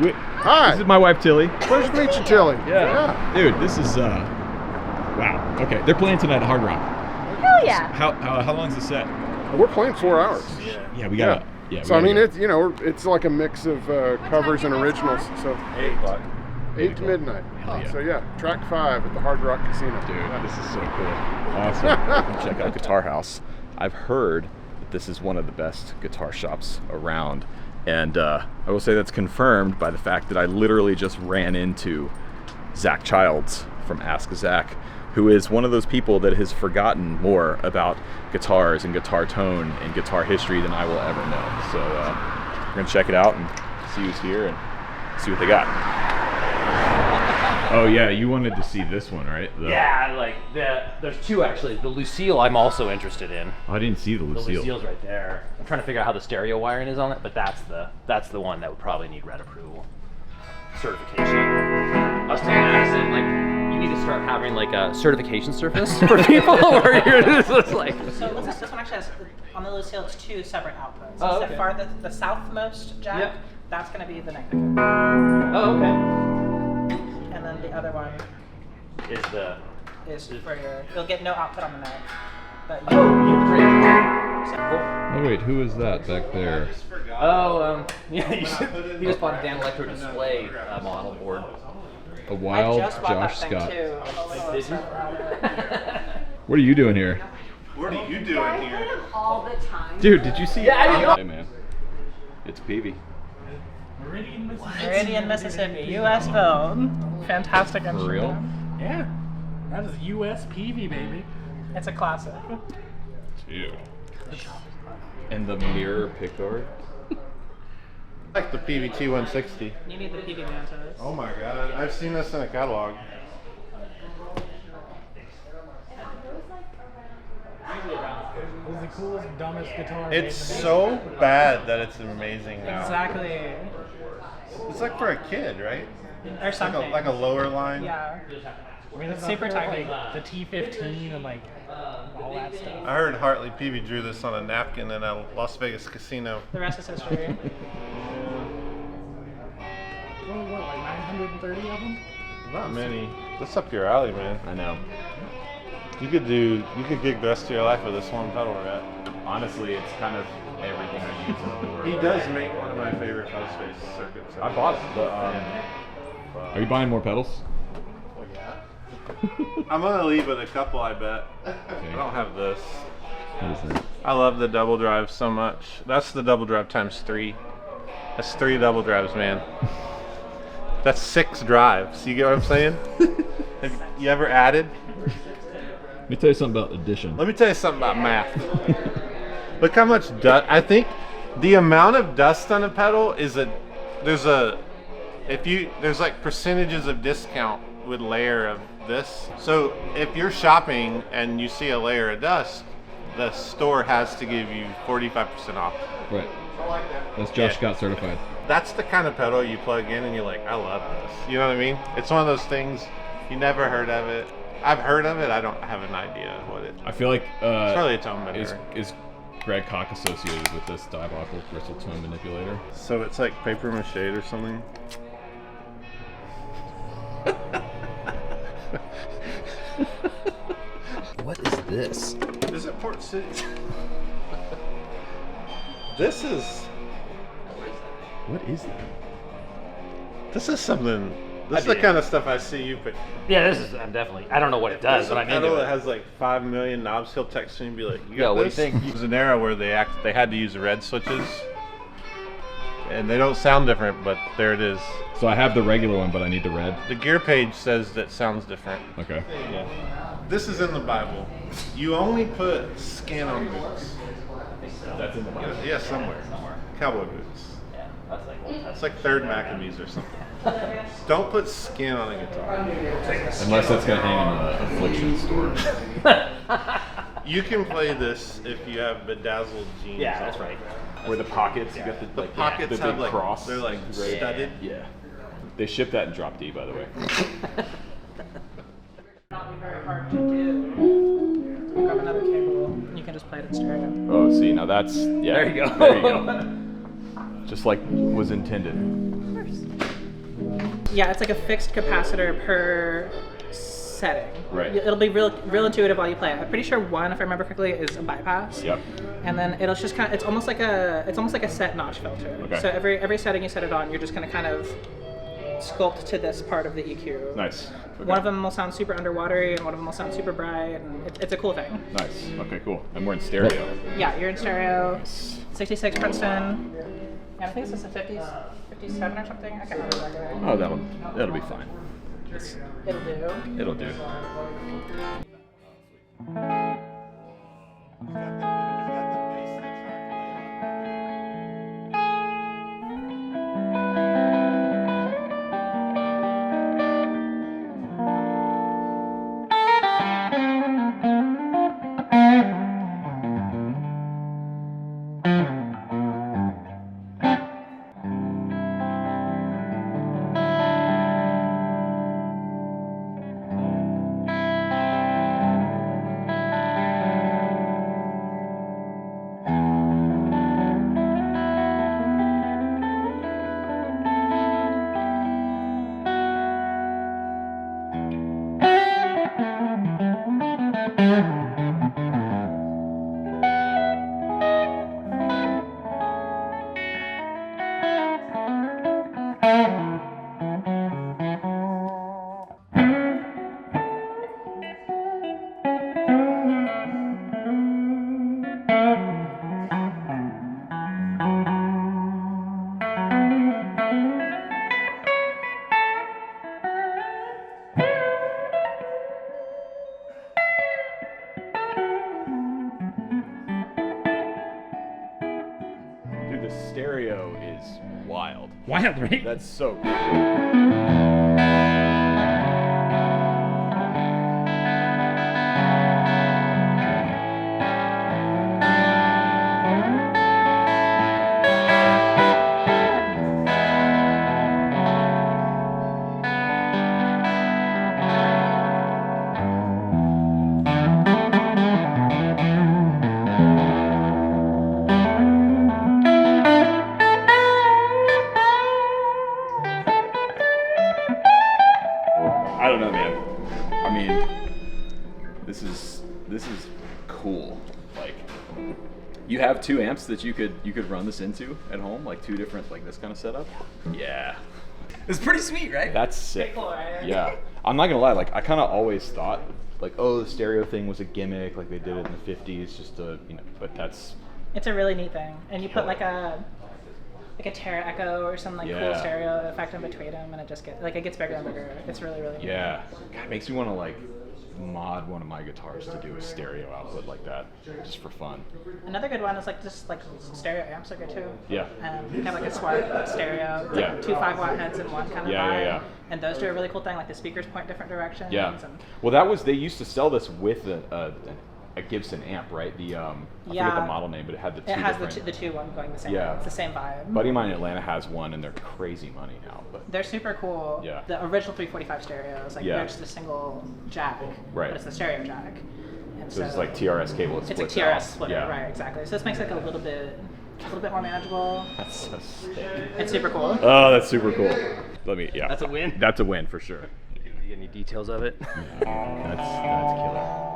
Hi. This is my wife, Tilly. Pleasure to meet you, Tilly. Yeah. Dude, this is, wow. Okay, they're playing tonight at Hard Rock. Hell yeah. How long's the set? We're playing 4 hours. Yeah, we got So I mean, it's it's like a mix of covers and originals. So 8 o'clock. 8 to midnight. Hell yeah. So yeah, track 5 at the Hard Rock Casino. Dude, this is so cool. Awesome. Come check out Guitar House. I've heard that this is one of the best guitar shops around. And I will say that's confirmed by the fact that I literally just ran into Zach Childs from Ask Zach, who is one of those people that has forgotten more about guitars and guitar tone and guitar history than I will ever know. So we're gonna check it out and see who's here and see what they got. Oh yeah, you wanted to see this one, right? Yeah, like there's 2 actually. The Lucille I'm also interested in. Oh, I didn't see the The Lucille. Lucille's right there. I'm trying to figure out how the stereo wiring is on it, but that's the one that would probably need red approval certification. I was telling Madison, like, you need to start having like a certification surface for people where you're just like. So this one actually has, on the Lucille, it's 2 separate outputs. Oh, okay. The farthest, the southmost jack, Yep. that's going to be the negative. Oh, okay. And then the other one Is is for your, you'll get no output on the neg. But you, Oh wait, who is that back there? Oh, yeah, he just bought a Dan Electro display model board. A I wild just bought Josh that Scott. thing too. So Did you? What are you doing here? What are you doing here? All the time. Dude, did you see? Yeah, I didn't know. Hey man, it's Peavy. Meridian, Mississippi, U.S. build. Fantastic instrument. For real? Yeah, that is US PV, baby. It's a classic. Dude. And the mirror pickguard. I like the PVT 160. You need the PV Mantos. Oh my god, I've seen this in a catalog. This is the coolest, dumbest guitar. It's so bad that it's amazing now. Exactly. It's like for a kid, right? Or something. Like a lower line. Yeah. I mean, it's super tiny. like the T15 and like all that stuff. I heard Hartley Peavy drew this on a napkin in a Las Vegas casino. The rest is history. Well, what, like 930 of them? Not many. That's up your alley, man. I know. You could gig the rest of your life with this one pedal rack. Honestly, it's kind of everything I use in the world. He does make one of my favorite fuzz space circuits. I bought it, but are you buying more pedals? I'm gonna leave with a couple, I bet. I don't have this. What is that? I love the double drive so much. That's the double drive times 3. That's 3 double drives, man. That's 6 drives. You get what I'm saying? Have you ever added? Let me tell you something about addition. Let me tell you something about math. Look how much dust. I think the amount of dust on a pedal is there's like percentages of discount with layer of this. So if you're shopping and you see a layer of dust, the store has to give you 45% off. Right. That's Josh Scott certified. That's the kind of pedal you plug in and you're like, I love this. You know what I mean? It's one of those things, you never heard of it. I've heard of it, I don't have an idea of what it is. I feel like It's probably a tone bender. is Greg Koch associated with this diabolical crystal tone manipulator? So it's like paper mache or something? What is this? Is it Port City? This is something. This is the kind of stuff I see you pick. Yeah, this is. I'm definitely. I don't know what it does, but I'm into pedal that it. has like 5 million knobs. He'll text me and be like, "You got Yeah, what do you this?" think? It was an era where they had to use the red switches, and they don't sound different, but there it is. So I have the regular one, but I need the red. The gear page says that sounds different. Okay. Yeah. This is in the Bible. You only put skin on boots. That's in the Bible. Yeah, somewhere. Cowboy boots. Yeah, that's like. It's like 3rd Maccabees or something. Don't put skin on a guitar. Unless that's gonna hang in the Affliction store. You can play this if you have bedazzled jeans. Yeah, that's right. Where the pockets, you got the Pockets the have big like cross. they're like studded. Yeah. They ship that in drop D, by the way. Not be very hard to do. Grab another cable. You can just play it in stereo. Oh, see, now that's There you go. There you go. Just like was intended. Of course. Yeah, it's like a fixed capacitor per setting. Right. It'll be real intuitive while you play it. I'm pretty sure one, if I remember correctly, is a bypass. Yep. And then it'll just it's almost like a set notch filter. Okay. So every setting you set it on, you're just gonna kind of sculpt to this part of the EQ. Nice. Okay. One of them will sound super underwatery, and one of them will sound super bright, and it's a cool thing. Nice. Okay, cool. And we're in stereo. Yeah, you're in stereo. 66 Princeton. Yeah, I think this is a 57 or something. I can't remember exactly. Oh, that'll be fine. It'll do. It'll do. Dude, the stereo is wild. Wild, right? That's so cool. I don't know, man. I mean, this is cool. Like, you have two amps that you could run this into at home, like two different, like this kind of setup. Yeah, It's pretty sweet, right? that's sick. Cool, right? Yeah, I'm not gonna lie. Like, I kind of always thought, like, oh, the stereo thing was a gimmick, like they did it in the '50s, just to, but that's It's a really neat thing, and you put like a Terra Echo or some cool Yeah. stereo effect in between them, and it just it gets bigger and bigger. It's really neat. yeah. God, it makes me want to like mod one of my guitars to do a stereo output like that, just for fun. Another good one is just stereo amps are good too. Yeah. You have like a smart stereo, it's Yeah. like two 5-watt heads in one kind of Yeah, vibe. yeah. And those do a really cool thing, like the speakers point different directions. Yeah. And Well, they used to sell this with a Gibson amp, right? I forget Yeah. the model name, but it had the two it has different. the two one going the same Yeah. way. It's the same vibe. Buddy of mine in Atlanta has one, and they're crazy money now. But They're super cool. Yeah. The original 345 stereos, Yeah. they're just a single jack, Right. but it's the stereo jack. And so it's like TRS cable. It It's a splits TRS out. splitter, Yeah. right? Exactly. So this makes it a little bit more manageable. That's so sick. It's super cool. Oh, that's super cool. Yeah. That's a win? That's a win for sure. You get any details of it? That's killer.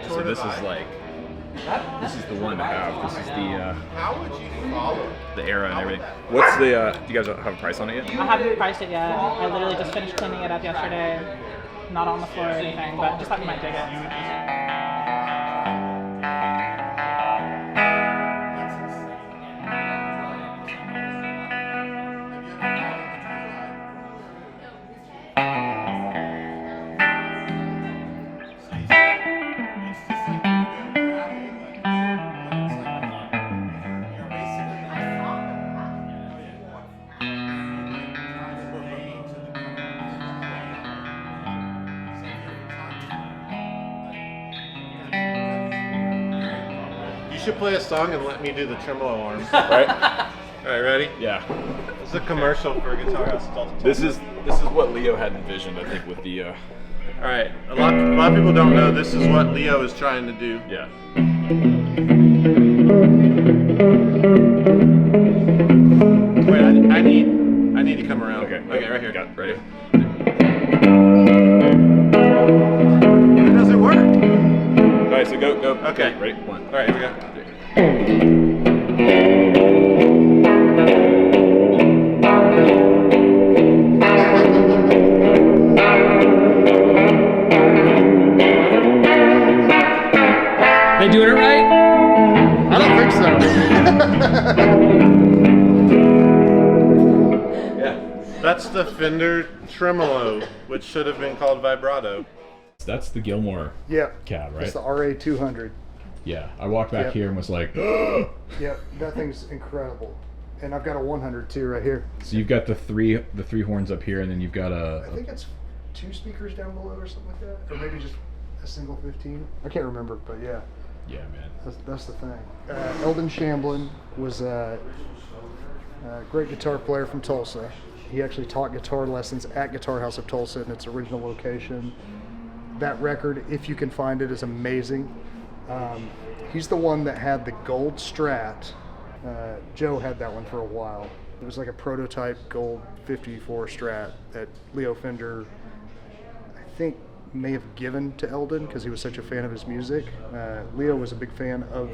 So this is the one to have. This is How would you follow? the era and everything. What's the? Do you guys have a price on it yet? I haven't priced it yet. I literally just finished cleaning it up yesterday. Not on the floor or anything, but just thought you might dig it. should play a song and let me do the tremolo arm. Right? All right, ready? Yeah. It's a commercial for Guitar House. This is what Leo had envisioned, I think, with the. All right. A lot of people don't know this is what Leo is trying to do. Yeah. Wait, I need to come around. Okay. Okay, right here. Got it. Ready? It doesn't work. All right, so go. Okay. Ready? One. All right, here we go. They doing it right? I don't think so. Yeah. That's the Fender Tremolo, which should have been called vibrato. That's the Gilmore Yeah. cab, right? It's the RA200. Yeah. I walked back Yep. here and was like, Yep, that thing's incredible. And I've got a 100 too right here. so you've got the three horns up here, and then you've got I think it's 2 speakers down below or something like that. Or maybe just a single 15. I can't remember, but yeah. yeah, man. That's the thing. Eldon Shamblin was a great guitar player from Tulsa. He actually taught guitar lessons at Guitar House of Tulsa in its original location. That record, if you can find it, is amazing. He's the one that had the gold Strat. Joe had that one for a while. It was like a prototype gold 54 Strat that Leo Fender, I think, may have given to Eldon because he was such a fan of his music. Leo was a big fan of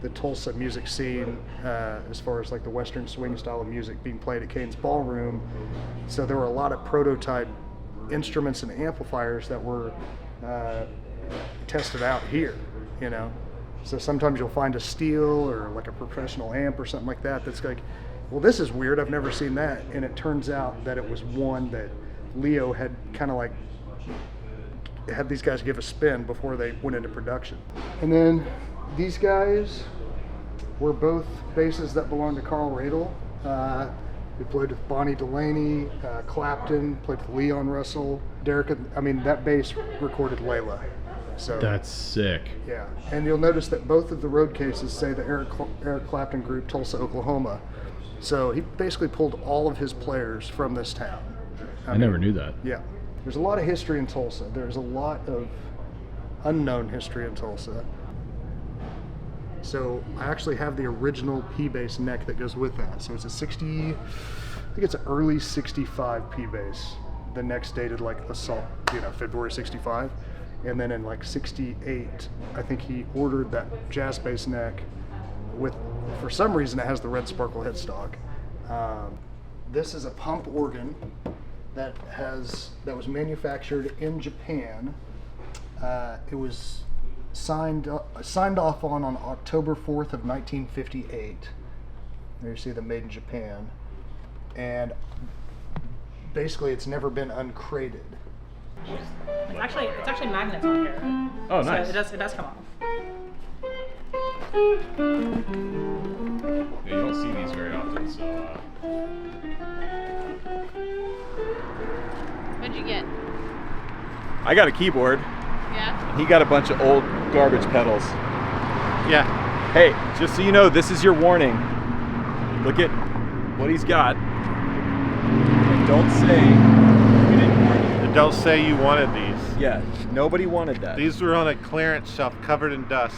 the Tulsa music scene as far as like the Western swing style of music being played at Kane's Ballroom. So there were a lot of prototype instruments and amplifiers that were tested out here, you know. So sometimes you'll find a steel or like a professional amp or something like that that's like, well, this is weird, I've never seen that. And it turns out that it was one that Leo had kind of like had these guys give a spin before they went into production. And then these guys were both basses that belonged to Carl Radel. We played with Bonnie Delaney, Clapton, played with Leon Russell, Derek. I mean, that bass recorded Layla. So That's sick. yeah, and you'll notice that both of the road cases say the Eric Clapton group, Tulsa, Oklahoma. So he basically pulled all of his players from this town. I never knew that. Yeah. There's a lot of history in Tulsa. There's a lot of unknown history in Tulsa. So I actually have the original P-bass neck that goes with that. So it's a 60, I think it's an early 65 P-bass. The neck's dated like February 65. And then in like 68, I think he ordered that jazz bass neck with, for some reason it has the red sparkle headstock. This is a pump organ that was manufactured in Japan. It was signed off on October 4th of 1958. There you see the made in Japan. And basically it's never been uncrated. It's actually magnets on here. Oh, nice. So it does come off. Yeah, you don't see these very often, so. What'd you get? I got a keyboard. Yeah? He got a bunch of old garbage pedals. Yeah. Hey, just so you know, this is your warning. Look at what he's got. And don't say we didn't warn you. And don't say you wanted these. Yeah, nobody wanted that. These were on a clearance shelf covered in dust.